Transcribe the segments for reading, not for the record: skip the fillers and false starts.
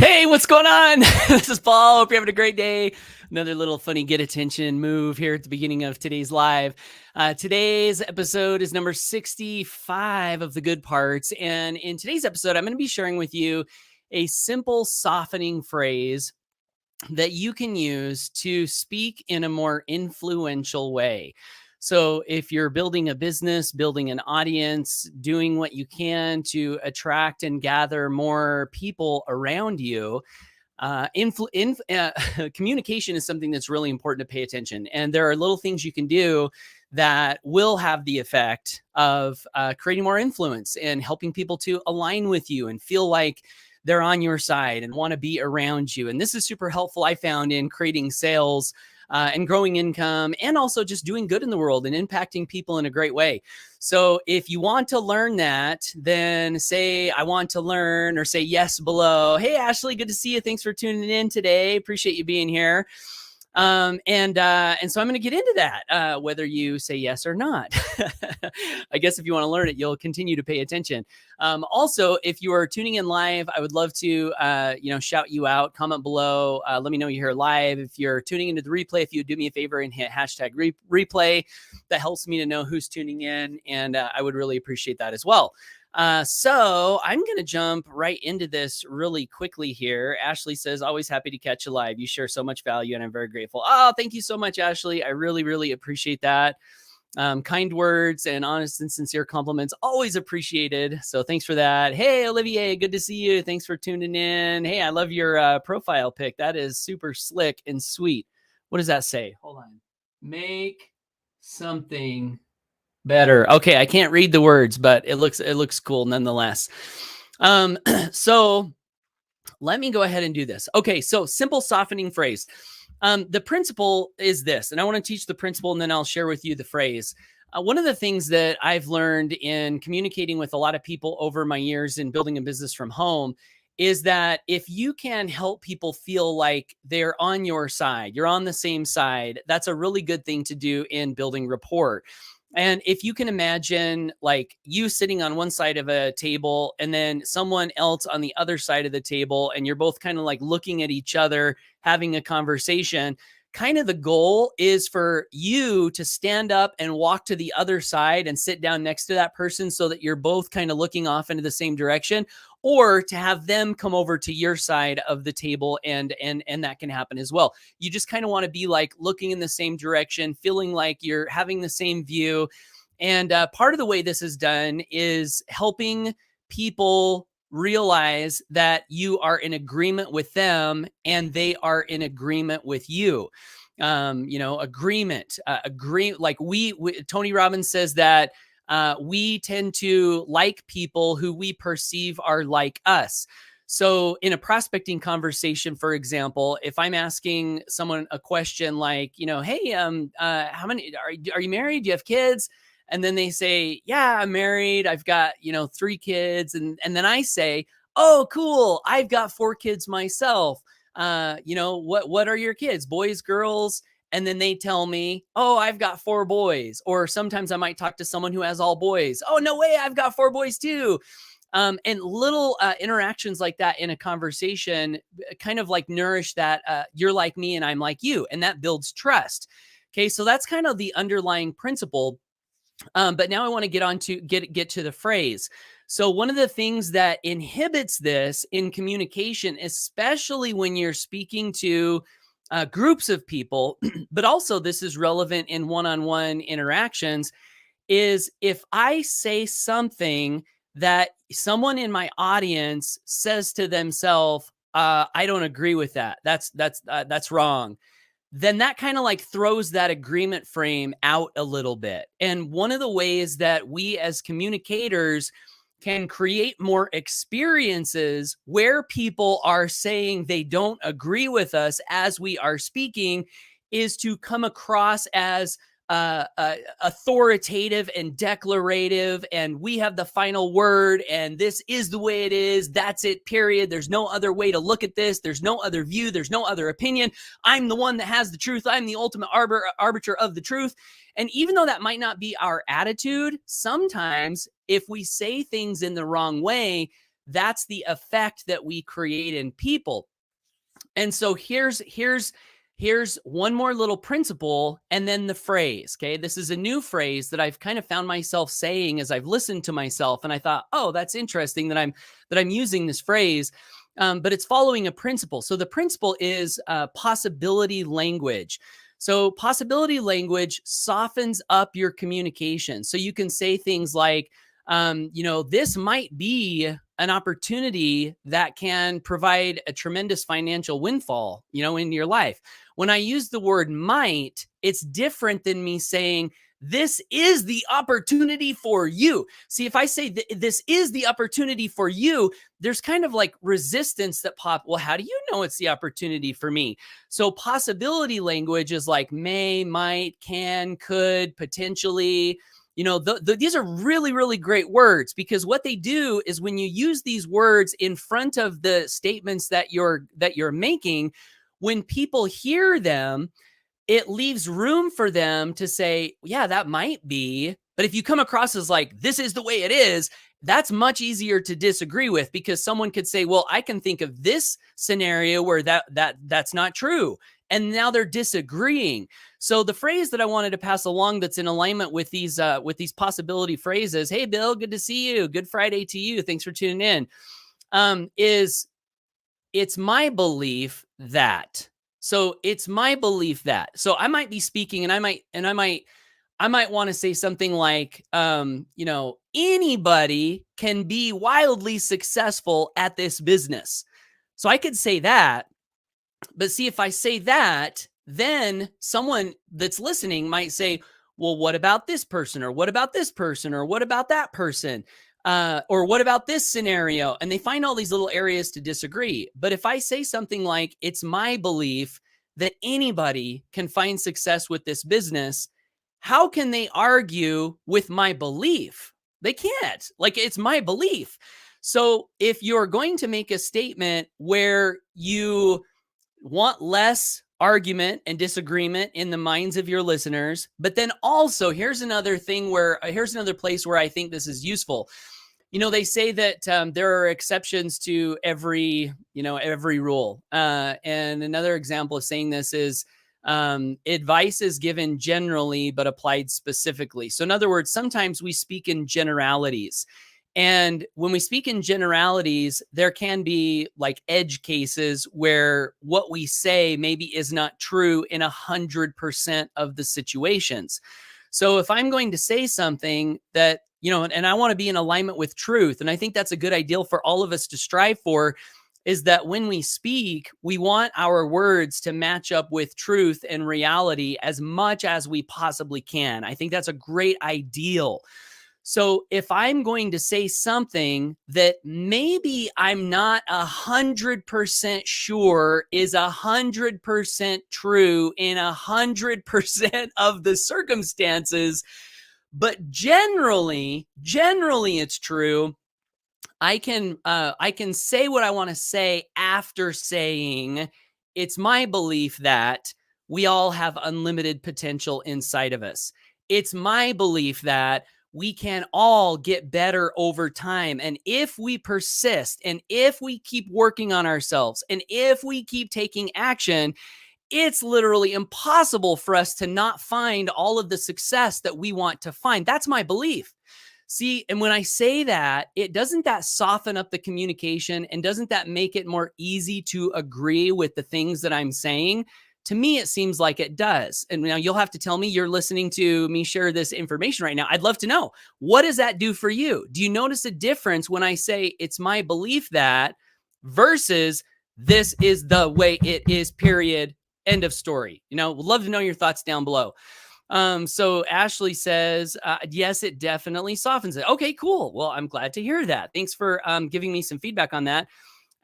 Hey, what's going on? This is Paul. Hope you're having a great day. Another little funny get attention move here at the beginning of today's live. Today's episode is number 65 of the good parts. And in today's episode, I'm going to be sharing with you a simple softening phrase that you can use to speak in a more influential way. So if you're building a business, building an audience, doing what you can to attract and gather more people around you, communication is something that's really important to pay attention. And there are little things you can do that will have the effect of creating more influence and helping people to align with you and feel like they're on your side and want to be around you. And this is super helpful, I found, in creating sales and growing income, and also just doing good in the world and impacting people in a great way. So if you want to learn that, then say, I want to learn, or say yes below. Hey, Ashley, good to see you. Thanks for tuning in today. Appreciate you being here. And so I'm going to get into that, whether you say yes or not. I guess if you want to learn it, you'll continue to pay attention. Also, if you are tuning in live, I would love to, shout you out, comment below. Let me know you're here live. If you're tuning into the replay, if you would do me a favor and hit hashtag replay, that helps me to know who's tuning in. And I would really appreciate that as well. So I'm going to jump right into this really quickly here. Ashley says, always happy to catch you live. You share so much value and I'm very grateful. Oh, thank you so much, Ashley. I really, really appreciate that. Kind words and honest and sincere compliments, always appreciated. So thanks for that. Hey, Olivier, good to see you. Thanks for tuning in. Hey, I love your profile pic. That is super slick and sweet. What does that say? Hold on. Make something better. Okay, I can't read the words, but it looks cool nonetheless. So let me go ahead and do this. Okay, so simple softening phrase. The principle is this, and I want to teach the principle, and then I'll share with you the phrase. One of the things that I've learned in communicating with a lot of people over my years in building a business from home is that if you can help people feel like they're on your side, you're on the same side, that's a really good thing to do in building rapport. And if you can imagine like you sitting on one side of a table and then someone else on the other side of the table, and you're both kind of like looking at each other, having a conversation, kind of the goal is for you to stand up and walk to the other side and sit down next to that person so that you're both kind of looking off into the same direction, or to have them come over to your side of the table, and that can happen as well. You just kind of want to be like looking in the same direction, feeling like you're having the same view. And part of the way this is done is helping people realize that you are in agreement with them and they are in agreement with you. Agreement, like Tony Robbins says that we tend to like people who we perceive are like us. So in a prospecting conversation, for example, if I'm asking someone a question like, hey, how many are you married? Do you have kids? And then they say, yeah, I'm married. I've got, 3 kids. And then I say, oh, cool. I've got 4 kids myself. What are your kids? Boys, girls? And then they tell me, oh, I've got 4 boys. Or sometimes I might talk to someone who has all boys. Oh, no way. I've got 4 boys too. And little interactions like that in a conversation kind of like nourish that you're like me and I'm like you. And that builds trust. Okay. So that's kind of the underlying principle. But now I want to get to the phrase. So one of the things that inhibits this in communication, especially when you're speaking to groups of people, but also this is relevant in one-on-one interactions, is if I say something that someone in my audience says to themselves, I don't agree with that. That's wrong. Then that kind of like throws that agreement frame out a little bit. And one of the ways that we as communicators can create more experiences where people are saying they don't agree with us as we are speaking is to come across as authoritative and declarative, and we have the final word, and this is the way it is. That's it, period. There's no other way to look at this. There's no other view. There's no other opinion. I'm the one that has the truth. I'm the ultimate arbiter of the truth. And even though that might not be our attitude, sometimes if we say things in the wrong way, that's the effect that we create in people. And so here's one more little principle and then the phrase. Okay. This is a new phrase that I've kind of found myself saying as I've listened to myself. And I thought, oh, that's interesting that I'm using this phrase. But it's following a principle. So the principle is possibility language. So possibility language softens up your communication. So you can say things like, this might be an opportunity that can provide a tremendous financial windfall, in your life. When I use the word might, it's different than me saying, this is the opportunity for you. See, if I say this is the opportunity for you, there's kind of like resistance that well, how do you know it's the opportunity for me? So possibility language is like may, might, can, could, potentially. These are really, really great words, because what they do is when you use these words in front of the statements that you're making, when people hear them, it leaves room for them to say, yeah, that might be. But if you come across as like, this is the way it is, that's much easier to disagree with, because someone could say, well, I can think of this scenario where that's not true. And now they're disagreeing. So the phrase that I wanted to pass along that's in alignment with these possibility phrases, hey, Bill, good to see you. Good Friday to you. Thanks for tuning in. Is it's my belief that. So it's my belief that. So I might be speaking and I might want to say something like, anybody can be wildly successful at this business. So I could say that. But see, if I say that, then someone that's listening might say, well, what about this person? Or what about this person? Or what about that person? Or what about this scenario? And they find all these little areas to disagree. But if I say something like, it's my belief that anybody can find success with this business, how can they argue with my belief? They can't. Like, it's my belief. So if you're going to make a statement where you want less argument and disagreement in the minds of your listeners, but then also here's another place where I think this is useful. They say that there are exceptions to every rule. And another example of saying this is advice is given generally, but applied specifically. So in other words, sometimes we speak in generalities. And when we speak in generalities, there can be like edge cases where what we say maybe is not true in 100% of the situations. So if I'm going to say something that, and I want to be in alignment with truth, and I think that's a good ideal for all of us to strive for, is that when we speak, we want our words to match up with truth and reality as much as we possibly can. I think that's a great ideal. So if I'm going to say something that maybe I'm not 100% sure is 100% true in 100% of the circumstances, but generally it's true, I can say what I want to say after saying it's my belief that we all have unlimited potential inside of us. It's my belief that we can all get better over time. And if we persist, and if we keep working on ourselves, and if we keep taking action, it's literally impossible for us to not find all of the success that we want to find. That's my belief. See, and when I say that, doesn't that soften up the communication, and doesn't that make it more easy to agree with the things that I'm saying? To me, it seems like it does. And now you'll have to tell me, you're listening to me share this information right now. I'd love to know, what does that do for you? Do you notice a difference when I say it's my belief that versus this is the way it is, period, end of story? Would love to know your thoughts down below. So Ashley says, yes, it definitely softens it. Okay, cool. Well, I'm glad to hear that. Thanks for giving me some feedback on that.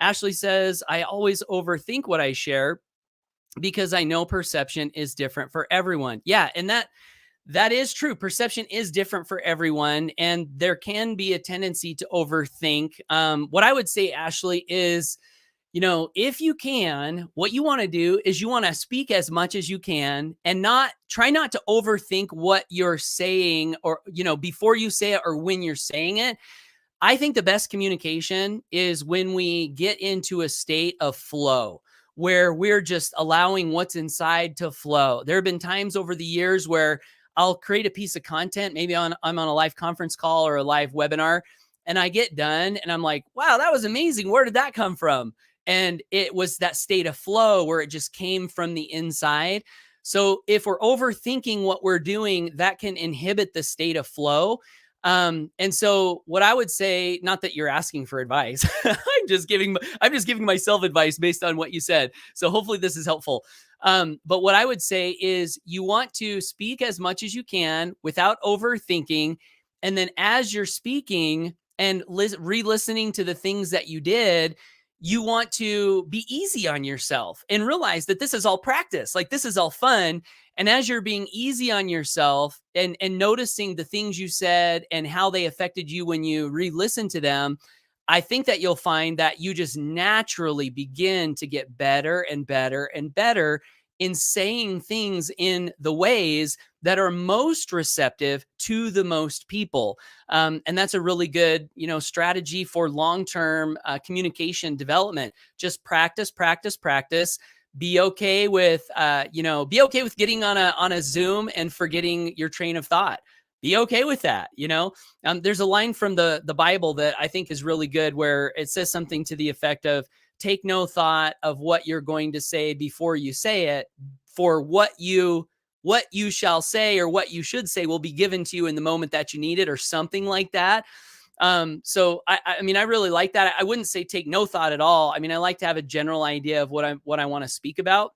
Ashley says, I always overthink what I share because I know perception is different for everyone. Yeah. And that is true. Perception is different for everyone. And there can be a tendency to overthink. What I would say, Ashley, is, if you can, what you want to do is you want to speak as much as you can and try not to overthink what you're saying, or, before you say it or when you're saying it. I think the best communication is when we get into a state of flow where we're just allowing what's inside to flow. There have been times over the years where I'll create a piece of content. Maybe I'm on a live conference call or a live webinar, and I get done and I'm like, wow, that was amazing. Where did that come from? And it was that state of flow where it just came from the inside. So if we're overthinking what we're doing, that can inhibit the state of flow. And so what I would say, not that you're asking for advice, I'm just giving myself advice based on what you said. So hopefully this is helpful. But what I would say is you want to speak as much as you can without overthinking. And then as you're speaking and re-listening to the things that you did, you want to be easy on yourself and realize that this is all practice. Like, this is all fun. And as you're being easy on yourself and noticing the things you said and how they affected you when you re-listen to them, I think that you'll find that you just naturally begin to get better and better and better in saying things in the ways that are most receptive to the most people. And that's a really good, strategy for long-term communication development. Just practice, practice, practice. Be okay with, be okay with getting on a Zoom and forgetting your train of thought. Be okay with that. There's a line from the Bible that I think is really good, where it says something to the effect of, take no thought of what you're going to say before you say it, for what you shall say or what you should say will be given to you in the moment that you need it, or something like that. So I mean, I really like that. I wouldn't say take no thought at all. I mean, I like to have a general idea of what I want to speak about,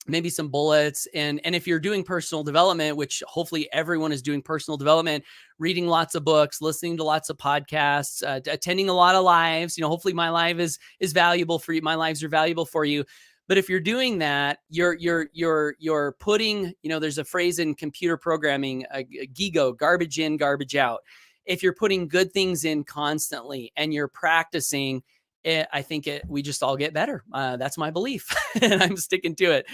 maybe some bullets. And if you're doing personal development, which hopefully everyone is doing personal development, reading lots of books, listening to lots of podcasts, attending a lot of lives, hopefully my live is valuable for you. My lives are valuable for you. But if you're doing that, you're putting, there's a phrase in computer programming, GIGO, garbage in, garbage out. If you're putting good things in constantly and you're practicing it, I think we just all get better. That's my belief, and I'm sticking to it.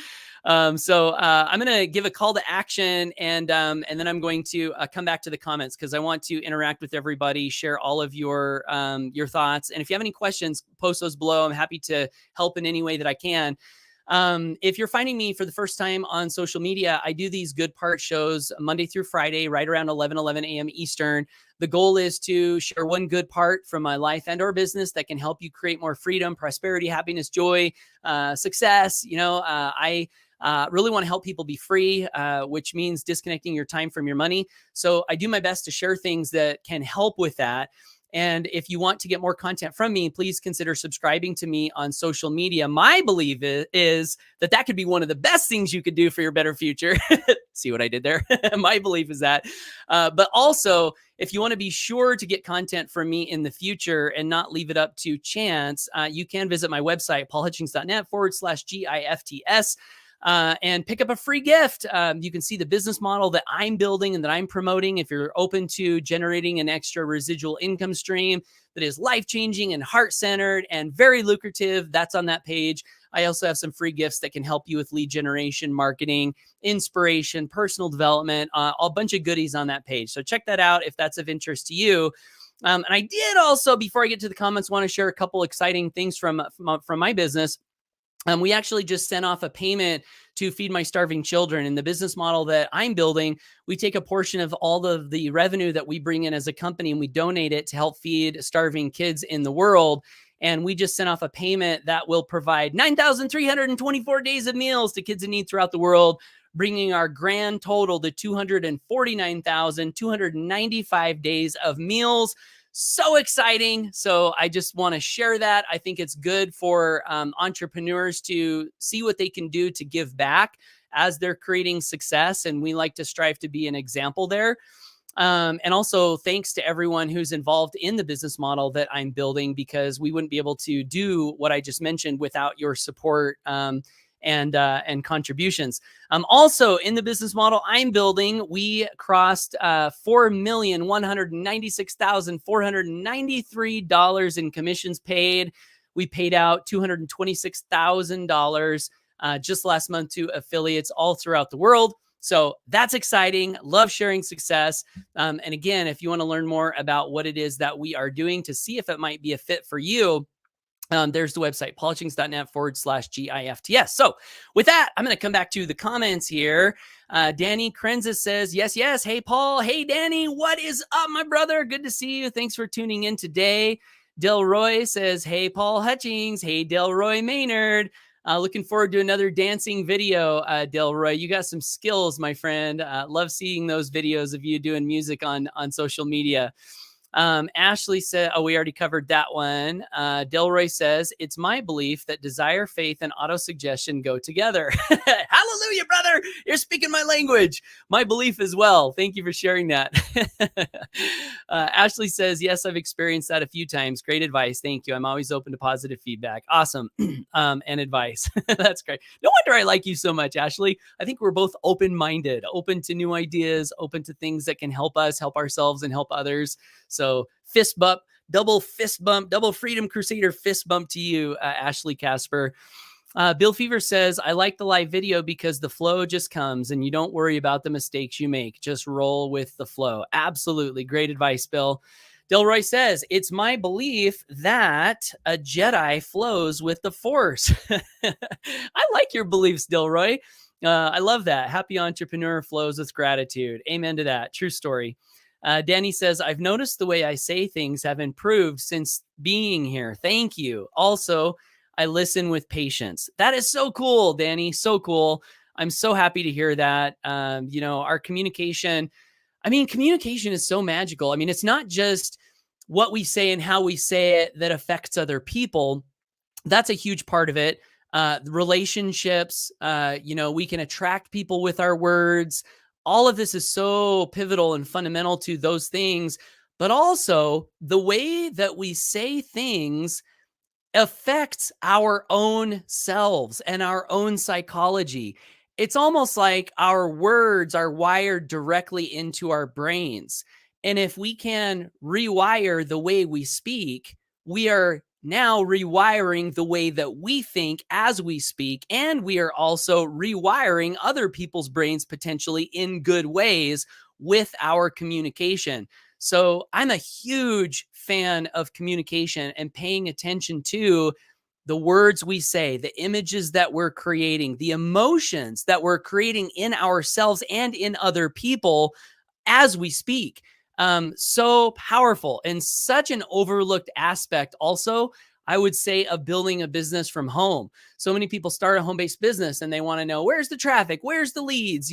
So I'm going to give a call to action, and then I'm going to come back to the comments, because I want to interact with everybody, share all of your thoughts. And if you have any questions, post those below. I'm happy to help in any way that I can. If you're finding me for the first time on social media, I do these Good Part shows Monday through Friday, right around 11 a.m. Eastern. The goal is to share one good part from my life and or business that can help you create more freedom, prosperity, happiness, joy, success. I really want to help people be free, which means disconnecting your time from your money. So I do my best to share things that can help with that. And if you want to get more content from me, please consider subscribing to me on social media. My belief is that could be one of the best things you could do for your better future. See what I did there? My belief is that. But also, if you want to be sure to get content from me in the future and not leave it up to chance, you can visit my website, paulhutchings.net/GIFTS. And pick up a free gift. You can see the business model that I'm building and that I'm promoting. If you're open to generating an extra residual income stream that is life-changing and heart-centered and very lucrative, that's on that page. I also have some free gifts that can help you with lead generation, marketing, inspiration, personal development, a bunch of goodies on that page. So check that out if that's of interest to you. And I did also, before I get to the comments, want to share a couple exciting things from my business. We actually just sent off a payment to feed my starving children. In the business model that I'm building, we take a portion of all of the revenue that we bring in as a company and we donate it to help feed starving kids in the world. And we just sent off a payment that will provide 9,324 days of meals to kids in need throughout the world, bringing our grand total to 249,295 days of meals. So exciting. So I just want to share that. I think it's good for entrepreneurs to see what they can do to give back as they're creating success. And we like to strive to be an example there. And also thanks to everyone who's involved in the business model that I'm building, because we wouldn't be able to do what I just mentioned without your support and contributions. Also in the business model I'm building, we crossed $4,196,493 in commissions paid. We paid out $226,000 just last month to affiliates all throughout the world. So that's exciting. Love sharing success. And again, if you want to learn more about what it is that we are doing to see if it might be a fit for you, there's the website, paulhutchings.net/GIFTS. So with that, I'm going to come back to the comments here. Danny Krenzis says, yes, yes. Hey, Paul. Hey, Danny. What is up, my brother? Good to see you. Thanks for tuning in today. Delroy says, hey, Paul Hutchings. Hey, Delroy Maynard. Looking forward to another dancing video, Delroy. You got some skills, my friend. Love seeing those videos of you doing music on social media. Ashley said, oh, we already covered that one. Delroy says, it's my belief that desire, faith, and autosuggestion go together. Hallelujah, brother. You're speaking my language. My belief as well. Thank you for sharing that. Ashley says, yes, I've experienced that a few times. Great advice. Thank you. I'm always open to positive feedback. Awesome. And advice. That's great. No wonder I like you so much, Ashley. I think we're both open-minded, open to new ideas, open to things that can help us, help ourselves, and help others. So fist bump, double Freedom Crusader fist bump to you, Ashley Casper. Bill Fever says, I like the live video because the flow just comes and you don't worry about the mistakes you make. Just roll with the flow. Absolutely. Great advice, Bill. Delroy says, it's my belief that a Jedi flows with the Force. I like your beliefs, Delroy. I love that. Happy entrepreneur flows with gratitude. Amen to that. True story. Danny says, I've noticed the way I say things have improved since being here. Thank you. Also, I listen with patience. That is so cool, Danny. So cool. I'm so happy to hear that. Our communication, communication is so magical. It's not just what we say and how we say it that affects other people. That's a huge part of it. Relationships, we can attract people with our words. All of this is so pivotal and fundamental to those things, but also the way that we say things affects our own selves and our own psychology. It's almost like our words are wired directly into our brains. And if we can rewire the way we speak, we are now rewiring the way that we think as we speak. And we are also rewiring other people's brains potentially in good ways with our communication. So I'm a huge fan of communication and paying attention to the words we say, the images that we're creating, the emotions that we're creating in ourselves and in other people as we speak. So powerful and such an overlooked aspect also, I would say, of building a business from home. So many people start a home-based business and they want to know, where's the traffic? Where's the leads?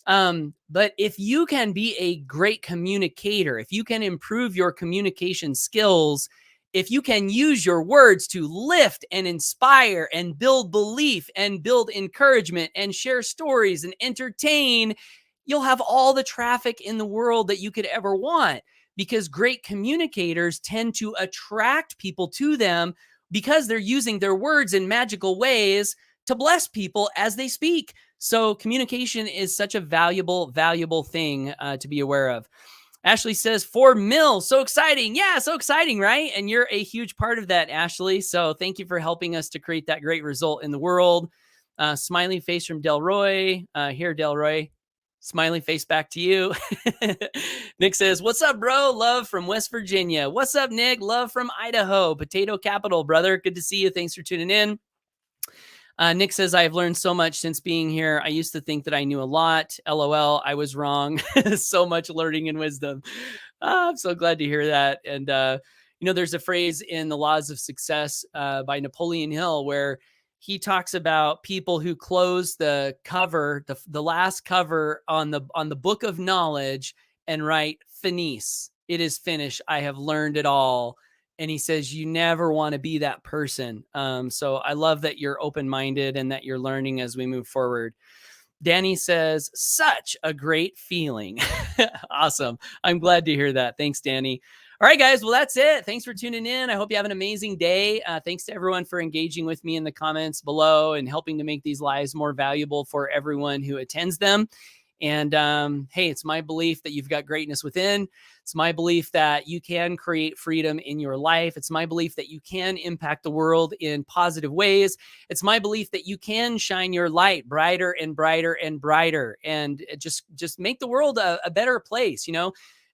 But if you can be a great communicator, if you can improve your communication skills, if you can use your words to lift and inspire and build belief and build encouragement and share stories and entertain, you'll have all the traffic in the world that you could ever want, because great communicators tend to attract people to them because they're using their words in magical ways to bless people as they speak. So communication is such a valuable thing to be aware of. Ashley says, 4 mil. So exciting. Yeah, so exciting, right? And you're a huge part of that, Ashley. So thank you for helping us to create that great result in the world. Smiley face from Delroy. Here, Delroy. Smiley face back to you. Nick says, what's up, bro? Love from West Virginia. What's up, Nick? Love from Idaho. Potato capital, brother. Good to see you. Thanks for tuning in. Nick says, I've learned so much since being here. I used to think that I knew a lot. LOL, I was wrong. So much learning and wisdom. I'm so glad to hear that. And, there's a phrase in The Laws of Success by Napoleon Hill where he talks about people who close the cover, the last cover on the book of knowledge and write finis. It is finished. I have learned it all. And he says, you never want to be that person. So I love that you're open-minded and that you're learning as we move forward. Danny says, such a great feeling. Awesome. I'm glad to hear that. Thanks, Danny. All right, guys. Well, that's it. Thanks for tuning in. I hope you have an amazing day. Thanks to everyone for engaging with me in the comments below and helping to make these lives more valuable for everyone who attends them. And hey, it's my belief that you've got greatness within. It's my belief that you can create freedom in your life. It's my belief that you can impact the world in positive ways. It's my belief that you can shine your light brighter and brighter and brighter, and just make the world a better place.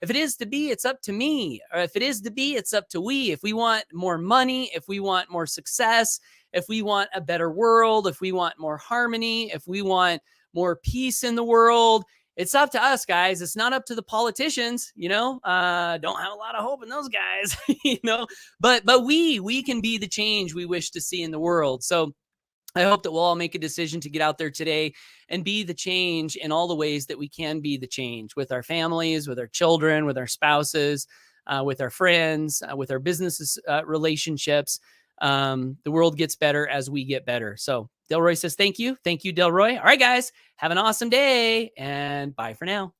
If it is to be, it's up to me. Or if it is to be, it's up to we. If we want more money, if we want more success, if we want a better world, if we want more harmony, if we want more peace in the world, it's up to us, guys. It's not up to the politicians. Don't have a lot of hope in those guys. But we can be the change we wish to see in the world. So I hope that we'll all make a decision to get out there today and be the change in all the ways that we can be the change, with our families, with our children, with our spouses, with our friends, with our businesses, relationships. The world gets better as we get better. So Delroy says, thank you. Thank you, Delroy. All right, guys, have an awesome day, and bye for now.